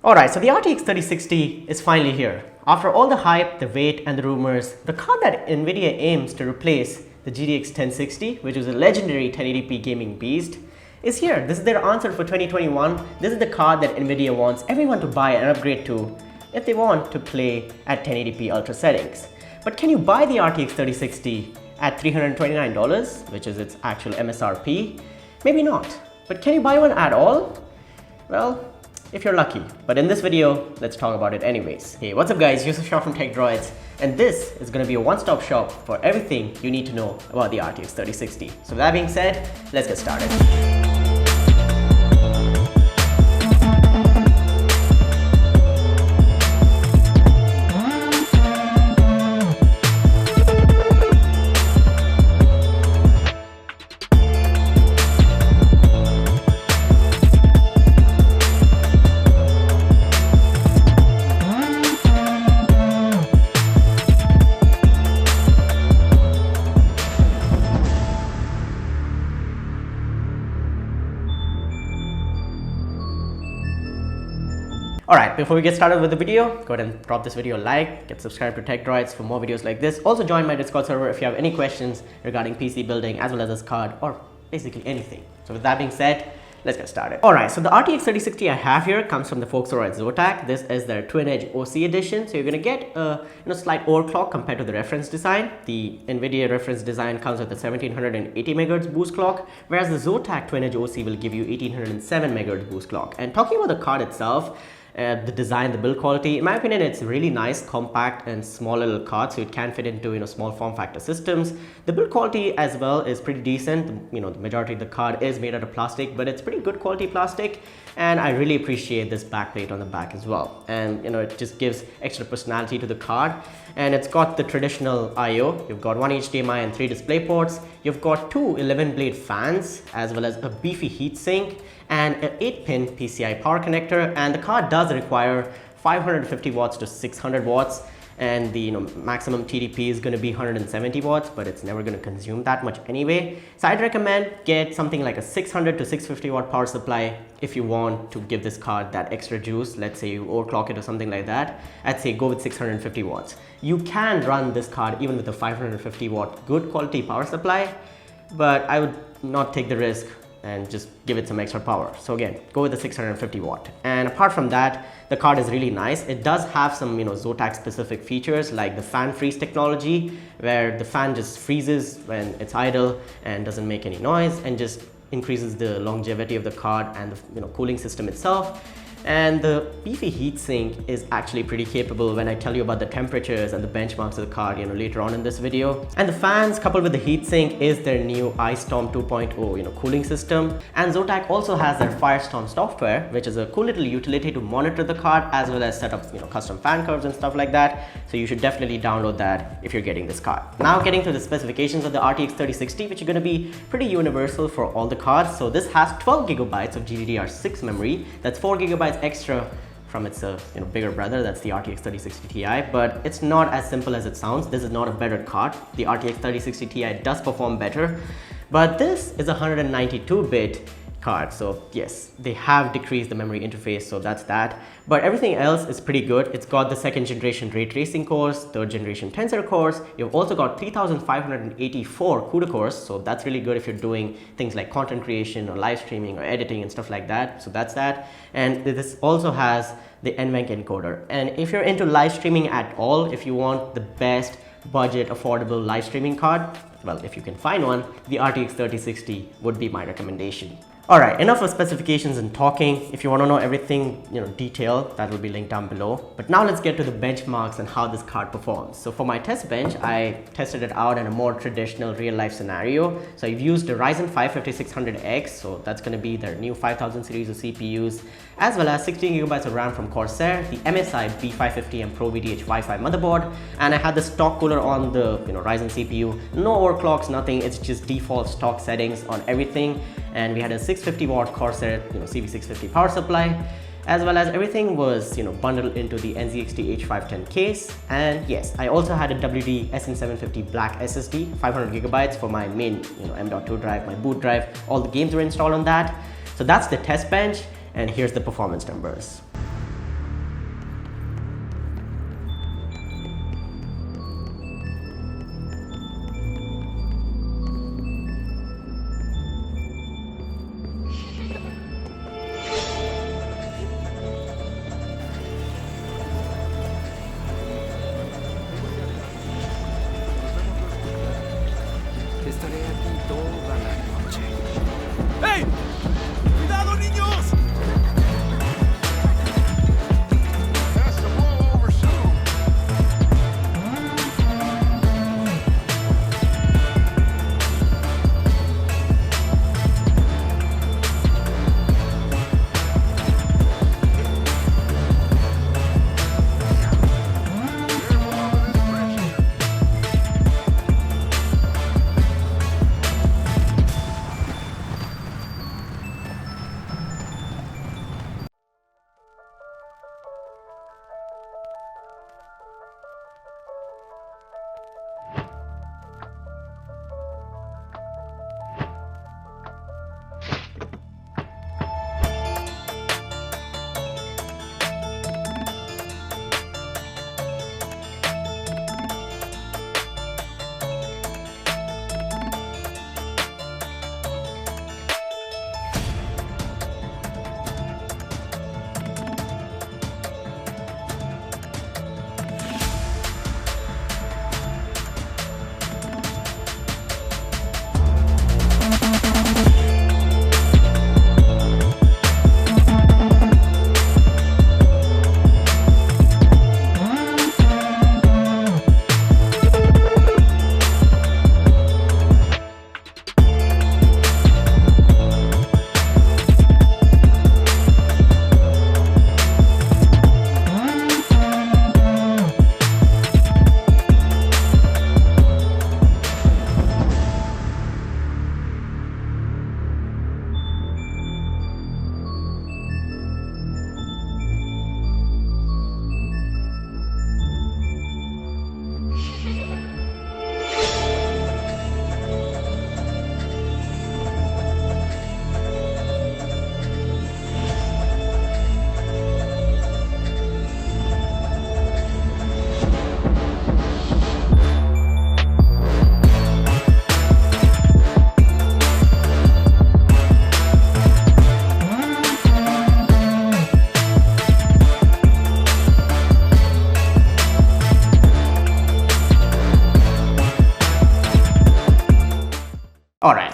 Alright, so the RTX 3060 is finally here. After all the hype, the wait and the rumors, the card that Nvidia aims to replace the GTX 1060, which was a legendary 1080p gaming beast, is here. This is their answer for 2021. This is the card that Nvidia wants everyone to buy and upgrade to if they want to play at 1080p ultra settings. But can you buy the RTX 3060 at $329, which is its actual MSRP? Maybe not. But can you buy one at all? Well, if you're lucky. But in this video, let's talk about it anyways. Hey, what's up guys, Yusuf Shah from TechDroids, and this is going to be a one-stop shop for everything you need to know about the RTX 3060. So with that being said, let's get started. Alright, before we get started with the video, go ahead and drop this video a like, get subscribed to TechDroids for more videos like this. Also join my Discord server if you have any questions regarding PC building as well as this card or basically anything. So with that being said, let's get started. Alright, so the RTX 3060 I have here comes from the Volkswagen Zotac. This is their twin-edge OC edition. So you're going to get a slight overclock compared to the reference design. The Nvidia reference design comes with a 1780 MHz boost clock, whereas the Zotac twin-edge OC will give you 1807 MHz boost clock. And talking about the card itself, the design, the build quality, in my opinion, it's really nice, compact and small little card, so it can fit into small form factor systems. The build quality as well is pretty decent. The majority of the card is made out of plastic, but it's pretty good quality plastic, and I really appreciate this backplate on the back as well. And it just gives extra personality to the card. And it's got the traditional I/O. You've got one HDMI and 3 display ports. You've got two 11-blade fans as well as a Beefy heatsink and an 8-pin PCI power connector. And the card does require 550 watts to 600 watts. And the maximum TDP is going to be 170 watts, but it's never going to consume that much anyway. So I'd recommend get something like a 600 to 650 watt power supply if you want to give this card that extra juice. Let's say you overclock it or something like that. I'd say go with 650 watts. You can run this card even with a 550 watt good quality power supply, but I would not take the risk and just give it some extra power. So again, go with the 650 watt. And apart from that, the card is really nice. It does have some Zotac specific features like the fan freeze technology, where the fan just freezes when it's idle and doesn't make any noise, and just increases the longevity of the card and the cooling system itself. And the Beefy heatsink is actually pretty capable when I tell you about the temperatures and the benchmarks of the card later on in this video. And the fans coupled with the heatsink is their new iStorm 2.0 cooling system. And Zotac also has their Firestorm software, which is a cool little utility to monitor the card as well as set up custom fan curves and stuff like that. So you should definitely download that if you're getting this card. Now getting to the specifications of the RTX 3060, which are going to be pretty universal for all the cards. So this has 12 gigabytes of GDDR6 memory. That's 4 gigabytes extra from its bigger brother, that's the RTX 3060 Ti, but it's not as simple as it sounds. This is not a better card. The RTX 3060 Ti does perform better, but this is a 192-bit card. So yes, they have decreased the memory interface, so that's that. But everything else is pretty good. It's got the 2nd generation ray tracing cores, 3rd generation tensor cores. You've also got 3584 CUDA cores, so that's really good if you're doing things like content creation or live streaming or editing and stuff like that. So that's that. And this also has the NVENC encoder. And if you're into live streaming at all, if you want the best budget affordable live streaming card, well, if you can find one, the RTX 3060 would be my recommendation. Alright, enough of specifications and talking. If you want to know everything, detailed, that will be linked down below. But now let's get to the benchmarks and how this card performs. So for my test bench, I tested it out in a more traditional real-life scenario. So I've used the Ryzen 5 5600X, so that's going to be their new 5000 series of CPUs, as well as 16 gigabytes of RAM from Corsair, the MSI B550 and Pro VDH Wi-Fi motherboard, and I had the stock cooler on the Ryzen CPU. No overclocks, nothing. It's just default stock settings on everything. And we had a 650 watt Corsair CV650 power supply, as well as everything was bundled into the NZXT H510 case. And yes, I also had a WD SN750 black SSD, 500 gigabytes for my main M.2 drive, my boot drive. All the games were installed on that. So that's the test bench, and here's the performance numbers.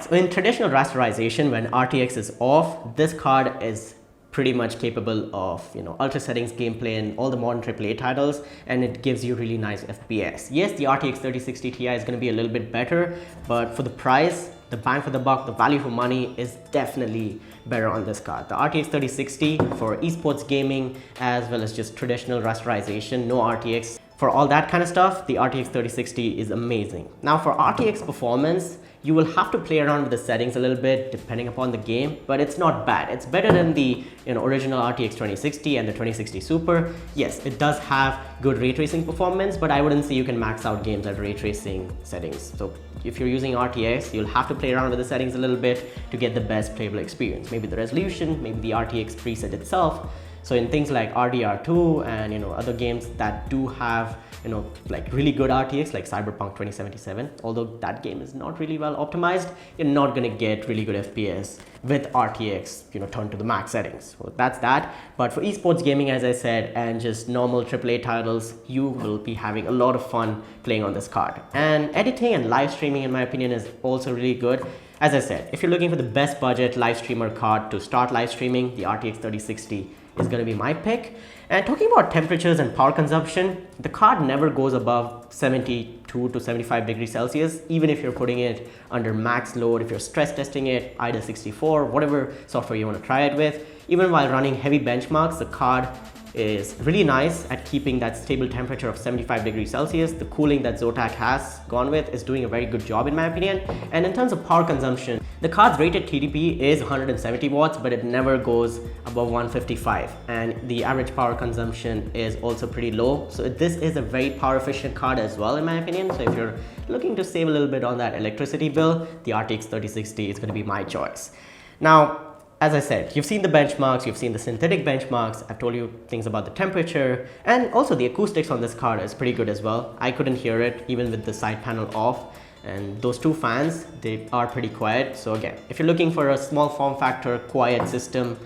so in traditional rasterization, when RTX is off, this card is pretty much capable of, you know, ultra settings gameplay and all the modern AAA titles, and it gives you really nice FPS. Yes, the RTX 3060 Ti is going to be a little bit better, but for the price, the bang for the buck, the value for money is definitely better on this card. The RTX 3060 for esports gaming as well as just traditional rasterization, no RTX. For all that kind of stuff, the RTX 3060 is amazing. Now for RTX performance, you will have to play around with the settings a little bit depending upon the game, but it's not bad. It's better than the, you know, original RTX 2060 and the 2060 Super. Yes, it does have good ray tracing performance, but I wouldn't say you can max out games at ray tracing settings. So if you're using RTX, you'll have to play around with the settings a little bit to get the best playable experience. Maybe the resolution, maybe the RTX preset itself. So in things like RDR2 and, you know, other games that do have, you know, like really good RTX like Cyberpunk 2077, although that game is not really well optimized, you're not going to get really good FPS with RTX, you know, turned to the max settings. So that's that. But for esports gaming, as I said, and just normal AAA titles, you will be having a lot of fun playing on this card. And editing and live streaming, in my opinion, is also really good. As I said, if you're looking for the best budget live streamer card to start live streaming, the RTX 3060 is going to be my pick. And talking about temperatures and power consumption, the card never goes above 72 to 75 degrees Celsius, even if you're putting it under max load, if you're stress testing it, IDA 64, whatever software you want to try it with. Even while running heavy benchmarks, the card is really nice at keeping that stable temperature of 75 degrees Celsius. The cooling that Zotac has gone with is doing a very good job in my opinion. And in terms of power consumption, the card's rated TDP is 170 watts, but it never goes above 155. And the average power consumption is also pretty low. So this is a very power efficient card as well, in my opinion. So if you're looking to save a little bit on that electricity bill, the RTX 3060 is going to be my choice. Now, as I said, you've seen the benchmarks, you've seen the synthetic benchmarks, I've told you things about the temperature, and also the acoustics on this card is pretty good as well. I couldn't hear it even with the side panel off, and those two fans, they are pretty quiet. So again, if you're looking for a small form factor, quiet system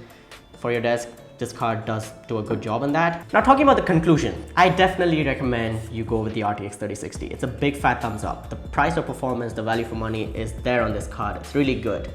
for your desk, this card does do a good job on that. Now talking about the conclusion, I definitely recommend you go with the RTX 3060. It's a big fat thumbs up. The price of performance, the value for money is there on this card. It's really good.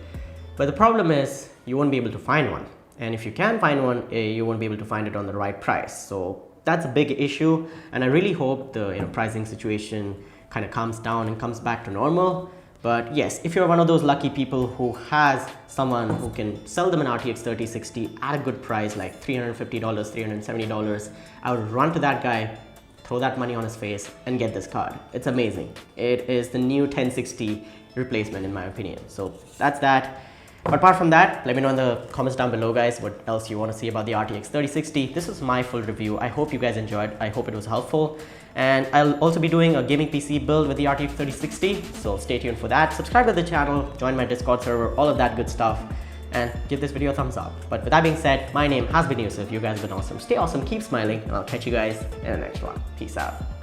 But the problem is you won't be able to find one. And if you can find one, you won't be able to find it on the right price. So that's a big issue. And I really hope the pricing situation kind of calms down and comes back to normal. But yes, if you're one of those lucky people who has someone who can sell them an RTX 3060 at a good price, like $350, $370, I would run to that guy, throw that money on his face and get this card. It's amazing. It is the new 1060 replacement in my opinion. So that's that. But apart from that, let me know in the comments down below, guys, what else you want to see about the RTX 3060. This was my full review. I hope you guys enjoyed. I hope it was helpful. And I'll also be doing a gaming PC build with the RTX 3060. So stay tuned for that. Subscribe to the channel, join my Discord server, all of that good stuff. And give this video a thumbs up. But with that being said, my name has been Yusuf. You guys have been awesome. Stay awesome, keep smiling, and I'll catch you guys in the next one. Peace out.